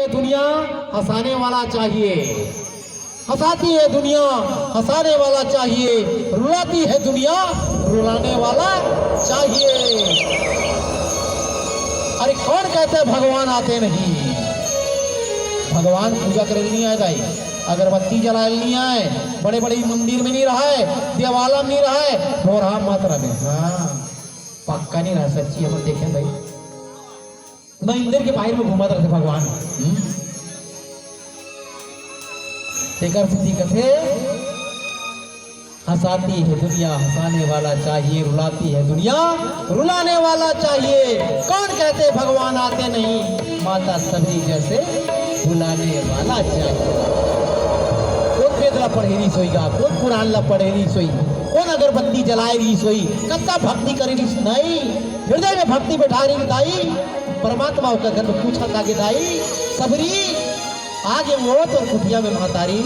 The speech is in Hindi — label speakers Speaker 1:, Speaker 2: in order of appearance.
Speaker 1: है दुनिया हंसाने वाला चाहिए, हंसाती है दुनिया हंसाने वाला चाहिए, रुलाती है दुनिया रुलाने वाला चाहिए। अरे कौन कहते हैं भगवान आते नहीं? भगवान पूजा करे नहीं आए दाई, अगरबत्ती जला नहीं आए, बड़े बड़े मंदिर में नहीं रहा है, देवाला में नहीं रहा है, भोरा मात्रा में। हाँ पक्का नहीं रहा, सच्ची हम देखें भाई, मंदिर के बाहर में घूमा रहते भगवान। कथे हंसाती है दुनिया हंसाने वाला चाहिए, रुलाती है दुनिया रुलाने वाला चाहिए। कौन कहते भगवान आते नहीं? माता सभी जैसे बुलाने वाला चाहिए। कौन वेद ला पढ़े रही सोईगा, कौन पुराण ला पढ़े रही सोई, कौन अगरबत्ती जलाए रही सोई, कत्ता भक्ति करे रही नहीं, हृदय में भक्ति बैठा रही दाई, परमात्मा का घर में पूछा ताकि दाई सबरी आगे वो तो कुटिया में महतारी